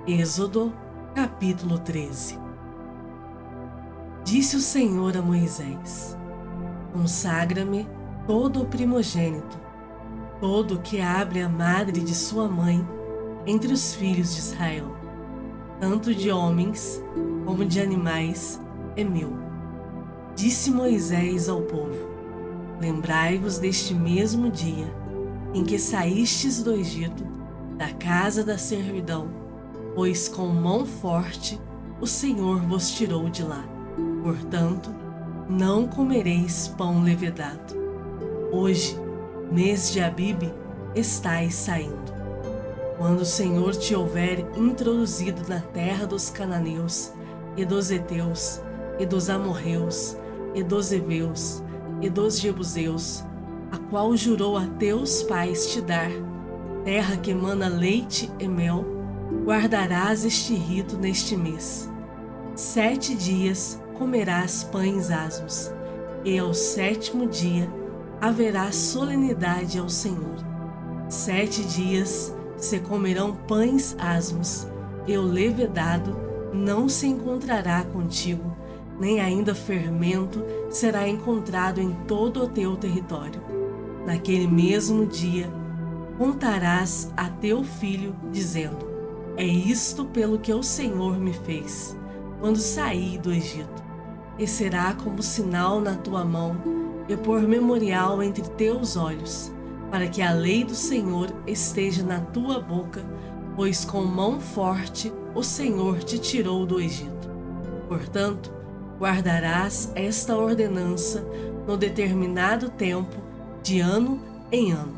Êxodo, capítulo 13. Disse o Senhor a Moisés: Consagra-me todo o primogênito, todo o que abre a madre de sua mãe entre os filhos de Israel, tanto de homens como de animais, é meu. Disse Moisés ao povo: Lembrai-vos deste mesmo dia em que saístes do Egito, da casa da servidão, pois com mão forte o Senhor vos tirou de lá. Portanto, não comereis pão levedado. Hoje, mês de Abibe, estais saindo. Quando o Senhor te houver introduzido na terra dos cananeus, e dos heteus, e dos amorreus, e dos heveus, e dos jebuseus, a qual jurou a teus pais te dar, terra que emana leite e mel, guardarás este rito neste mês. 7 dias comerás pães asmos, e ao 7º dia haverá solenidade ao Senhor. 7 dias se comerão pães asmos, e o levedado não se encontrará contigo, nem ainda fermento será encontrado em todo o teu território. Naquele mesmo dia contarás a teu filho, dizendo: É isto pelo que o Senhor me fez, quando saí do Egito. E será como sinal na tua mão, e por memorial entre teus olhos, para que a lei do Senhor esteja na tua boca, pois com mão forte o Senhor te tirou do Egito. Portanto, guardarás esta ordenança no determinado tempo, de ano em ano.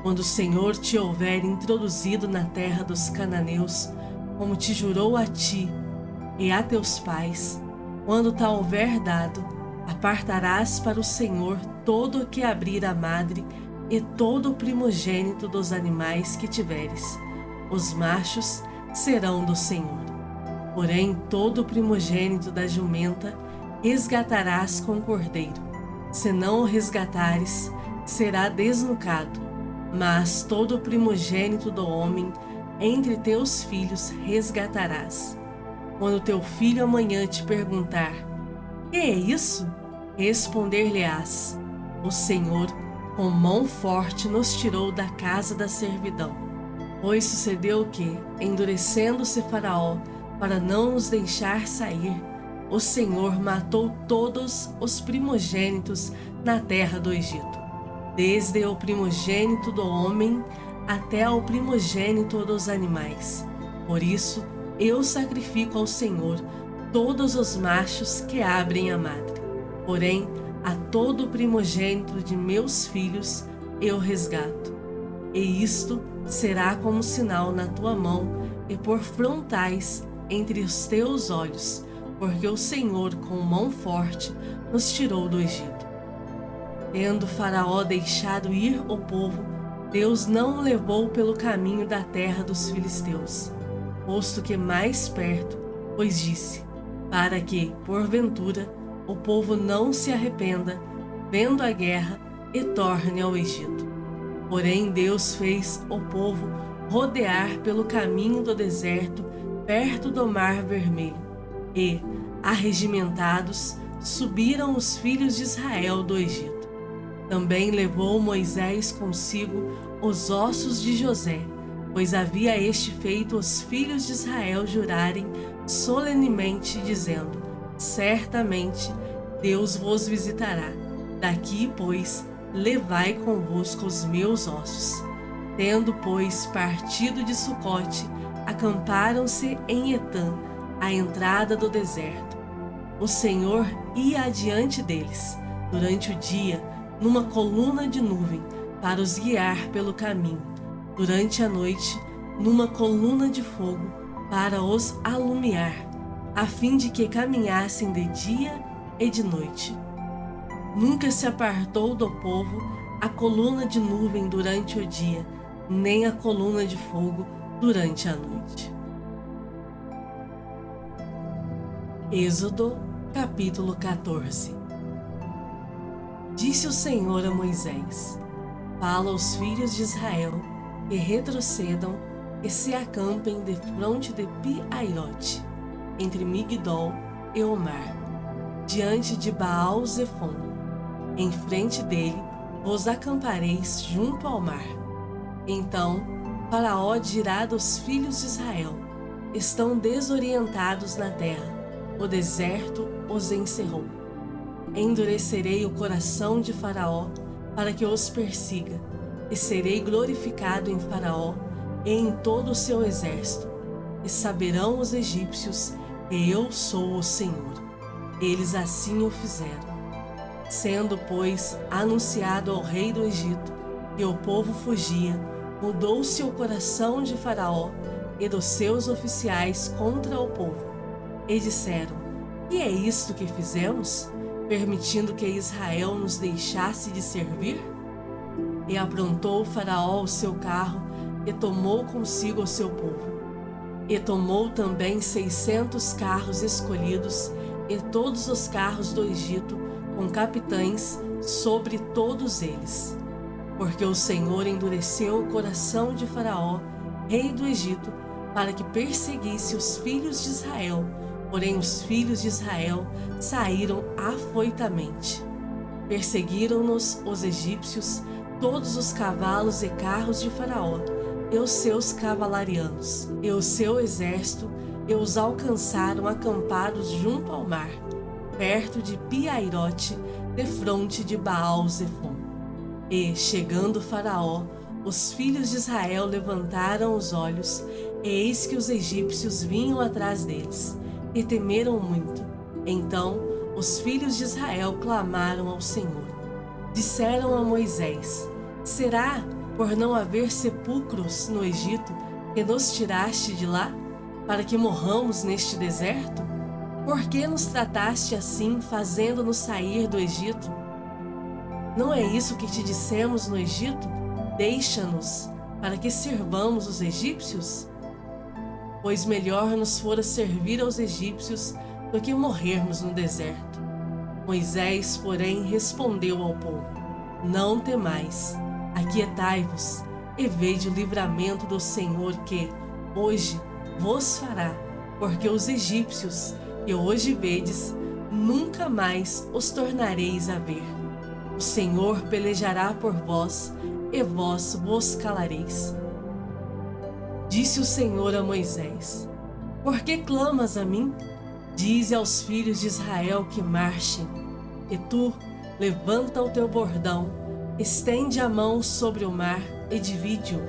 Quando o Senhor te houver introduzido na terra dos cananeus, como te jurou a ti e a teus pais, quando te houver dado, apartarás para o Senhor todo o que abrir a madre e todo o primogênito dos animais que tiveres. Os machos serão do Senhor. Porém, todo o primogênito da jumenta resgatarás com cordeiro. Se não o resgatares, será desnucado. Mas todo o primogênito do homem entre teus filhos resgatarás. Quando teu filho amanhã te perguntar: Que é isso? Responder-lhe-ás: O Senhor com mão forte nos tirou da casa da servidão. Pois sucedeu que, endurecendo-se Faraó para não nos deixar sair, o Senhor matou todos os primogênitos na terra do Egito, desde o primogênito do homem até ao primogênito dos animais. Por isso, eu sacrifico ao Senhor todos os machos que abrem a madre. Porém, a todo primogênito de meus filhos eu resgato. E isto será como sinal na tua mão e por frontais entre os teus olhos, porque o Senhor com mão forte nos tirou do Egito. Tendo Faraó deixado ir o povo, Deus não o levou pelo caminho da terra dos filisteus, posto que mais perto, pois disse: para que, porventura, o povo não se arrependa, vendo a guerra, e torne ao Egito. Porém Deus fez o povo rodear pelo caminho do deserto, perto do Mar Vermelho, e, arregimentados, subiram os filhos de Israel do Egito. Também levou Moisés consigo os ossos de José, pois havia este feito os filhos de Israel jurarem solenemente, dizendo: Certamente Deus vos visitará. Daqui, pois, levai convosco os meus ossos. Tendo, pois, partido de Sucote, acamparam-se em Etã, à entrada do deserto. O Senhor ia adiante deles, durante o dia, numa coluna de nuvem, para os guiar pelo caminho, durante a noite, numa coluna de fogo, para os alumiar, a fim de que caminhassem de dia e de noite. Nunca se apartou do povo a coluna de nuvem durante o dia, nem a coluna de fogo durante a noite. Êxodo, capítulo 14. Disse o Senhor a Moisés: Fala aos filhos de Israel que retrocedam e se acampem defronte de Pi-Airote, entre Migdol e o mar, diante de Baal-Zefon. Em frente dele vos acampareis junto ao mar. Então Faraó dirá dos filhos de Israel: estão desorientados na terra, o deserto os encerrou. Endurecerei o coração de Faraó para que os persiga, e serei glorificado em Faraó e em todo o seu exército, e saberão os egípcios que eu sou o Senhor. Eles assim o fizeram. Sendo, pois, anunciado ao rei do Egito que o povo fugia, mudou-se o coração de Faraó e dos seus oficiais contra o povo, e disseram: que é isto que fizemos, permitindo que Israel nos deixasse de servir? E aprontou Faraó o seu carro e tomou consigo o seu povo. E tomou também 600 carros escolhidos e todos os carros do Egito, com capitães sobre todos eles. Porque o Senhor endureceu o coração de Faraó, rei do Egito, para que perseguisse os filhos de Israel. Porém os filhos de Israel saíram afoitamente. Perseguiram-nos os egípcios, todos os cavalos e carros de Faraó, e os seus cavalarianos, e o seu exército, e os alcançaram acampados junto ao mar, perto de Pi-Airote, defronte de Baal-Zefon. E, chegando Faraó, os filhos de Israel levantaram os olhos, e eis que os egípcios vinham atrás deles, e temeram muito. Então os filhos de Israel clamaram ao Senhor. Disseram a Moisés: será por não haver sepulcros no Egito que nos tiraste de lá, para que morramos neste deserto? Por que nos trataste assim, fazendo-nos sair do Egito? Não é isso que te dissemos no Egito? Deixa-nos, para que servamos os egípcios? Pois melhor nos fora servir aos egípcios do que morrermos no deserto. Moisés, porém, respondeu ao povo: não temais, aquietai-vos, e vede o livramento do Senhor que, hoje, vos fará, porque os egípcios, que hoje vedes, nunca mais os tornareis a ver. O Senhor pelejará por vós, e vós vos calareis. Disse o Senhor a Moisés: por que clamas a mim? Dize aos filhos de Israel que marchem. E tu, levanta o teu bordão, estende a mão sobre o mar e divide-o,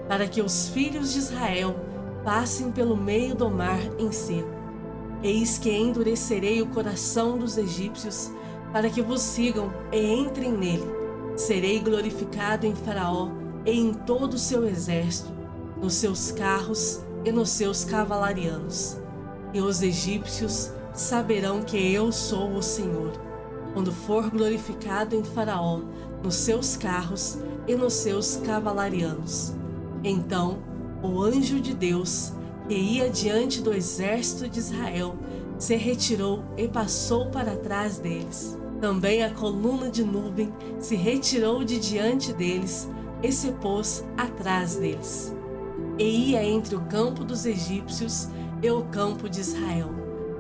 para que os filhos de Israel passem pelo meio do mar em seco. Eis que endurecerei o coração dos egípcios, para que vos sigam e entrem nele. Serei glorificado em Faraó e em todo o seu exército, nos seus carros e nos seus cavalarianos. E os egípcios saberão que eu sou o Senhor, quando for glorificado em Faraó, nos seus carros e nos seus cavalarianos. Então o anjo de Deus, que ia diante do exército de Israel, se retirou e passou para trás deles. Também a coluna de nuvem se retirou de diante deles e se pôs atrás deles. E ia entre o campo dos egípcios e o campo de Israel.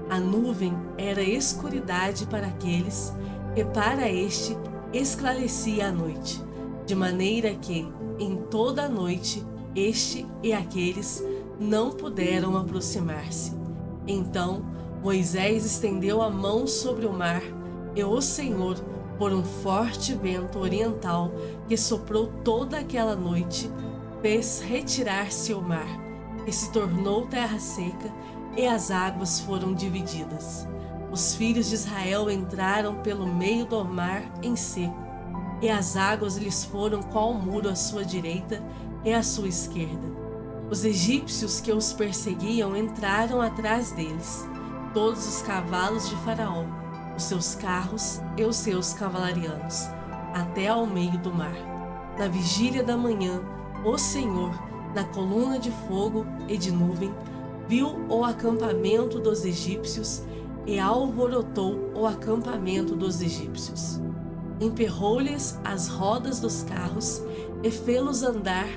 A nuvem era escuridade para aqueles, e para este esclarecia a noite, de maneira que, em toda a noite, este e aqueles não puderam aproximar-se. Então Moisés estendeu a mão sobre o mar, e o Senhor, por um forte vento oriental que soprou toda aquela noite, fez retirar-se o mar, e se tornou terra seca, e as águas foram divididas. Os filhos de Israel entraram pelo meio do mar em seco, e as águas lhes foram qual muro à sua direita e à sua esquerda. Os egípcios que os perseguiam entraram atrás deles, todos os cavalos de Faraó, os seus carros e os seus cavalarianos, até ao meio do mar. Na vigília da manhã, o Senhor, na coluna de fogo e de nuvem, viu o acampamento dos egípcios e alvorotou o acampamento dos egípcios. Emperrou-lhes as rodas dos carros e fê-los andar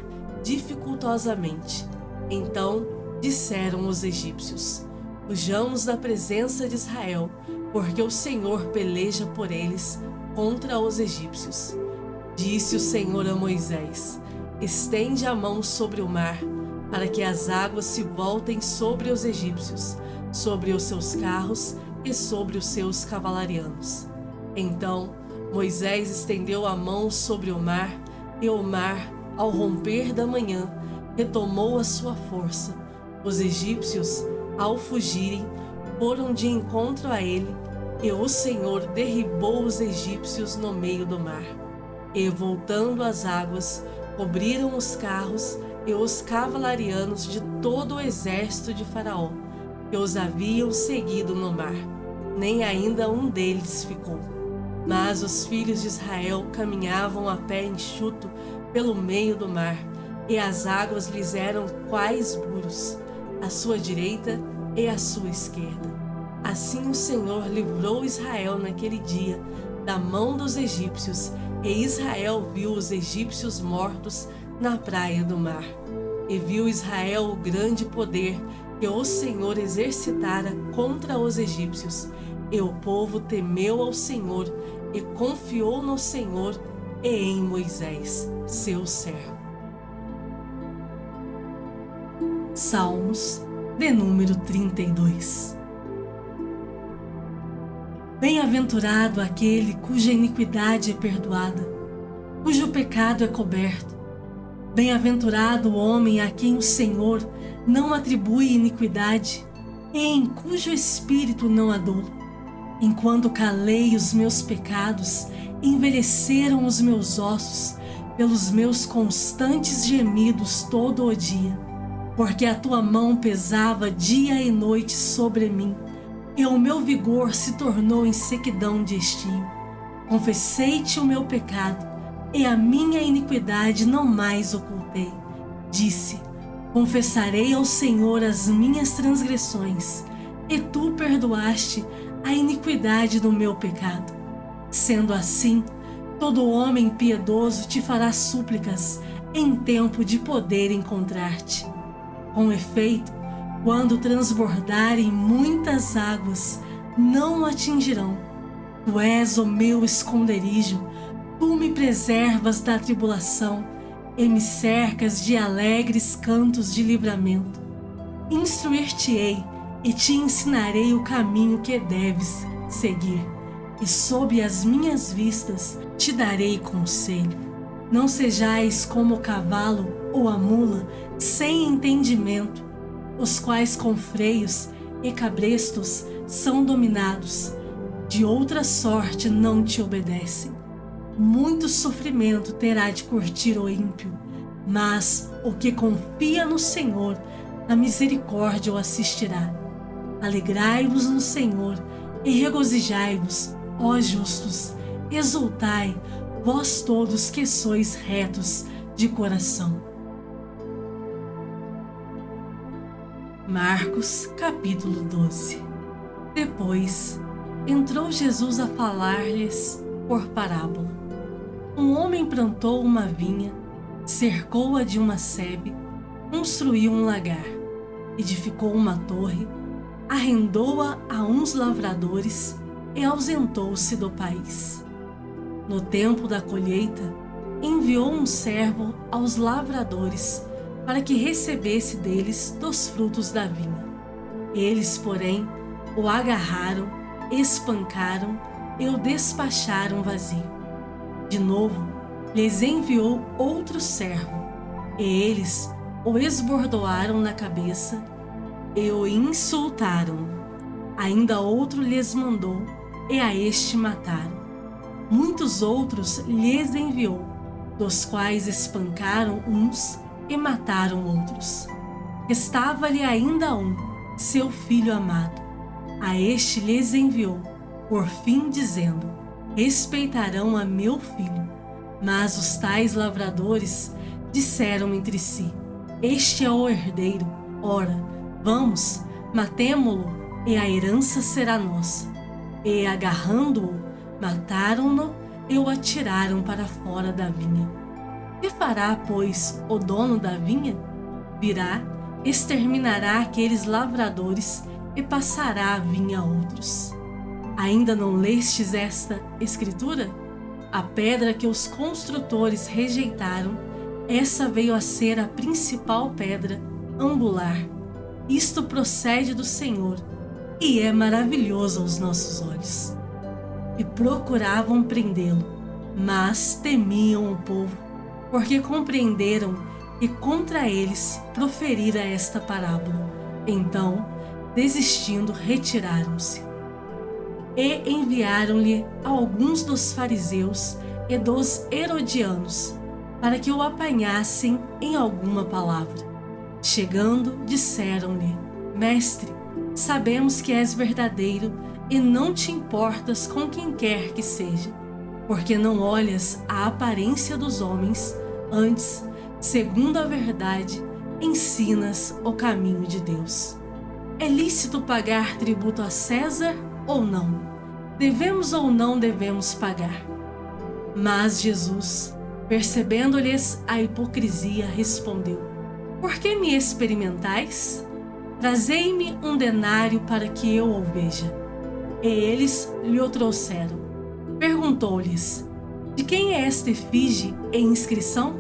dificultosamente. Então disseram os egípcios: fujamos da presença de Israel, porque o Senhor peleja por eles contra os egípcios. Disse o Senhor a Moisés: estende a mão sobre o mar, para que as águas se voltem sobre os egípcios, sobre os seus carros e sobre os seus cavalarianos. Então Moisés estendeu a mão sobre o mar, e o mar, ao romper da manhã, retomou a sua força. Os egípcios, ao fugirem, foram de encontro a ele, e o Senhor derribou os egípcios no meio do mar. E, voltando as águas, cobriram os carros e os cavalarianos de todo o exército de Faraó, que os haviam seguido no mar. Nem ainda um deles ficou. Mas os filhos de Israel caminhavam a pé enxuto pelo meio do mar, e as águas lhes eram quais muros, à sua direita e à sua esquerda. Assim o Senhor livrou Israel naquele dia da mão dos egípcios, e Israel viu os egípcios mortos na praia do mar. E viu Israel o grande poder que o Senhor exercitara contra os egípcios. E o povo temeu ao Senhor e confiou no Senhor e em Moisés, seu servo. Salmos de número 32. Bem-aventurado aquele cuja iniquidade é perdoada, cujo pecado é coberto. Bem-aventurado o homem a quem o Senhor não atribui iniquidade e em cujo espírito não há dolo. Enquanto calei os meus pecados, envelheceram os meus ossos pelos meus constantes gemidos todo o dia, porque a tua mão pesava dia e noite sobre mim, e o meu vigor se tornou em sequidão de estio. Confessei-te o meu pecado, e a minha iniquidade não mais ocultei. Disse: confessarei ao Senhor as minhas transgressões, e tu perdoaste a iniquidade do meu pecado. Sendo assim, todo homem piedoso te fará súplicas em tempo de poder encontrar-te. Com efeito, quando transbordarem muitas águas, não o atingirão. Tu és o meu esconderijo, tu me preservas da tribulação e me cercas de alegres cantos de livramento. Instruir-te-ei e te ensinarei o caminho que deves seguir, e sob as minhas vistas te darei conselho. Não sejais como o cavalo ou a mula sem entendimento, os quais com freios e cabrestos são dominados, de outra sorte não te obedecem. Muito sofrimento terá de curtir o ímpio, mas o que confia no Senhor, a misericórdia o assistirá. Alegrai-vos no Senhor e regozijai-vos, ó justos, exultai, vós todos que sois retos de coração. Marcos, capítulo 12. Depois, entrou Jesus a falar-lhes por parábola. Um homem plantou uma vinha, cercou-a de uma sebe, construiu um lagar, edificou uma torre, arrendou-a a uns lavradores e ausentou-se do país. No tempo da colheita, enviou um servo aos lavradores para que recebesse deles dos frutos da vinha. Eles, porém, o agarraram, espancaram e o despacharam vazio. De novo, lhes enviou outro servo, e eles o esbordoaram na cabeça e o insultaram. Ainda outro lhes mandou, e a este mataram. Muitos outros lhes enviou, dos quais espancaram uns e mataram outros. Estava-lhe ainda um, seu filho amado. A este lhes enviou, por fim dizendo: respeitarão a meu filho. Mas os tais lavradores disseram entre si: este é o herdeiro, ora, vamos, matemo-lo, e a herança será nossa. E, agarrando-o, mataram-no e o atiraram para fora da vinha. Que fará, pois, o dono da vinha? Virá exterminará aqueles lavradores e passará a vinha a outros. Ainda não lestes esta escritura? A pedra que os construtores rejeitaram, essa veio a ser a principal pedra angular. Isto procede do Senhor e é maravilhoso aos nossos olhos. E procuravam prendê-lo, mas temiam o povo, porque compreenderam que contra eles proferira esta parábola. Então, desistindo, retiraram-se. E enviaram-lhe alguns dos fariseus e dos herodianos, para que o apanhassem em alguma palavra. Chegando, disseram-lhe: Mestre, sabemos que és verdadeiro e não te importas com quem quer que seja, porque não olhas a aparência dos homens, antes, segundo a verdade, ensinas o caminho de Deus. É lícito pagar tributo a César ou não? Devemos ou não devemos pagar? Mas Jesus, percebendo-lhes a hipocrisia, respondeu: Por que me experimentais? Trazei-me um denário para que eu o veja. E eles lhe o trouxeram. Perguntou-lhes: De quem é esta efígie e inscrição?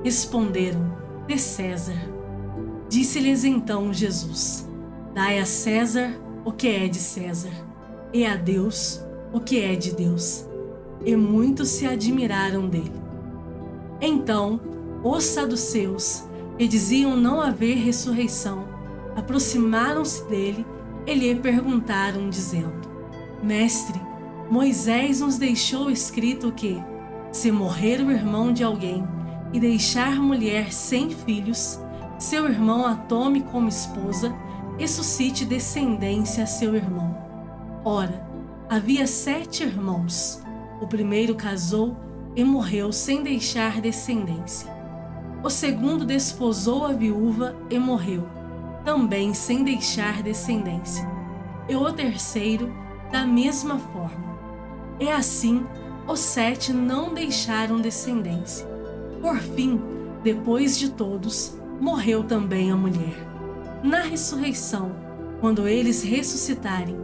Responderam: De César. Disse-lhes então Jesus: Dai a César o que é de César, e a Deus o que é de Deus. E muitos se admiraram dele. Então, os saduceus, que diziam não haver ressurreição, aproximaram-se dele e lhe perguntaram, dizendo: Mestre, Moisés nos deixou escrito que, se morrer o irmão de alguém e deixar mulher sem filhos, seu irmão a tome como esposa e suscite descendência a seu irmão. Ora, havia 7 irmãos. O primeiro casou e morreu sem deixar descendência. O segundo desposou a viúva e morreu, também sem deixar descendência. E o terceiro, da mesma forma. E assim, os 7 não deixaram descendência. Por fim, depois de todos, morreu também a mulher. Na ressurreição, quando eles ressuscitarem,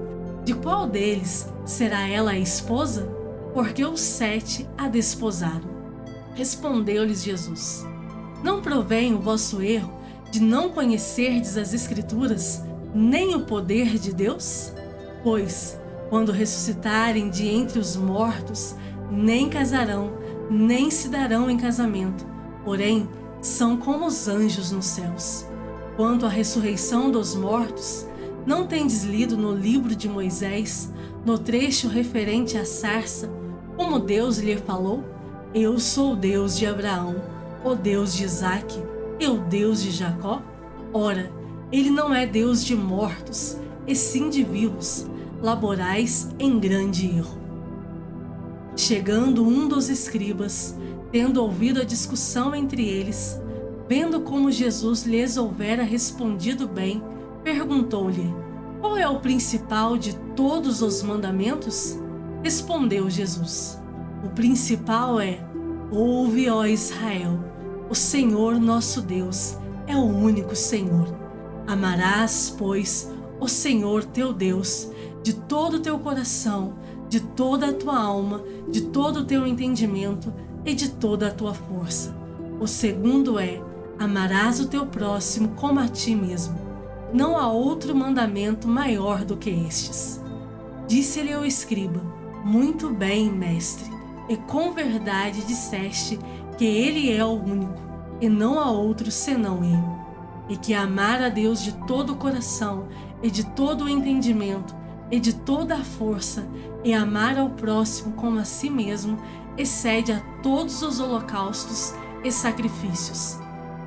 de qual deles será ela a esposa? Porque os 7 a desposaram. Respondeu-lhes Jesus: Não provém o vosso erro de não conhecerdes as Escrituras, nem o poder de Deus? Pois, quando ressuscitarem de entre os mortos, nem casarão, nem se darão em casamento, porém, são como os anjos nos céus. Quanto à ressurreição dos mortos, não tendes lido no livro de Moisés, no trecho referente à sarça, como Deus lhe falou? Eu sou o Deus de Abraão, o Deus de Isaque e o Deus de Jacó? Ora, ele não é Deus de mortos, e sim de vivos. Laborais em grande erro. Chegando um dos escribas, tendo ouvido a discussão entre eles, vendo como Jesus lhes houvera respondido bem, perguntou-lhe: Qual é o principal de todos os mandamentos? Respondeu Jesus: O principal é: Ouve, ó Israel, o Senhor nosso Deus é o único Senhor. Amarás, pois, o Senhor teu Deus de todo o teu coração, de toda a tua alma, de todo o teu entendimento e de toda a tua força. O segundo é: amarás o teu próximo como a ti mesmo. Não há outro mandamento maior do que estes. Disse-lhe o escriba: Muito bem, mestre, e com verdade disseste que ele é o único, e não há outro senão ele. E que amar a Deus de todo o coração, e de todo o entendimento, e de toda a força, e amar ao próximo como a si mesmo, excede a todos os holocaustos e sacrifícios.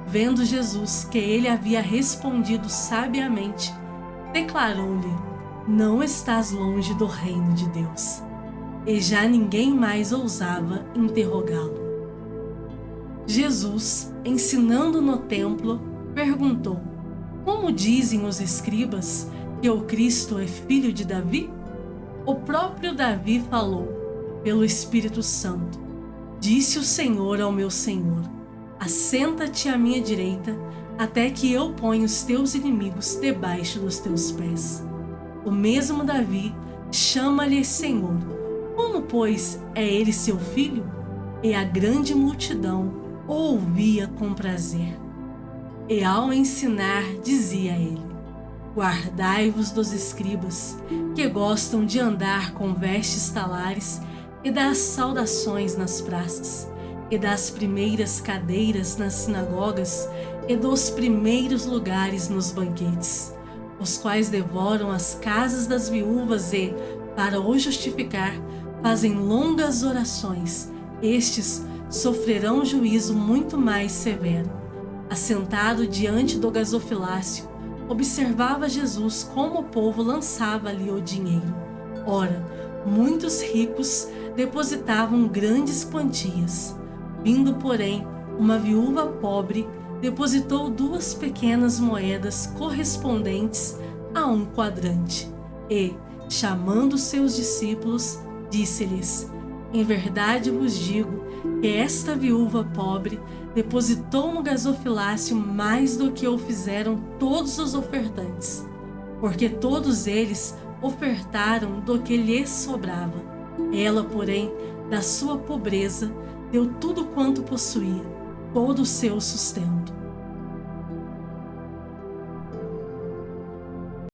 Vendo Jesus que ele havia respondido sabiamente, declarou-lhe: Não estás longe do reino de Deus. E já ninguém mais ousava interrogá-lo. Jesus, ensinando no templo, perguntou: Como dizem os escribas que o Cristo é filho de Davi? O próprio Davi falou, pelo Espírito Santo: Disse o Senhor ao meu Senhor: Assenta-te à minha direita, até que eu ponha os teus inimigos debaixo dos teus pés. O mesmo Davi chama-lhe Senhor. Como, pois, é ele seu filho? E a grande multidão o ouvia com prazer. E ao ensinar, dizia ele: guardai-vos dos escribas, que gostam de andar com vestes talares e das saudações nas praças, e das primeiras cadeiras nas sinagogas, e dos primeiros lugares nos banquetes, os quais devoram as casas das viúvas e, para o justificar, fazem longas orações. Estes sofrerão juízo muito mais severo. Assentado diante do gasofilácio, observava Jesus como o povo lançava ali o dinheiro. Ora, muitos ricos depositavam grandes quantias. Vindo, porém, uma viúva pobre, depositou 2 pequenas moedas correspondentes a 1 quadrante. E, chamando seus discípulos, disse-lhes: em verdade vos digo que esta viúva pobre depositou no gasofilácio mais do que o fizeram todos os ofertantes, porque todos eles ofertaram do que lhes sobrava. Ela, porém, da sua pobreza, deu tudo quanto possuía, todo o seu sustento.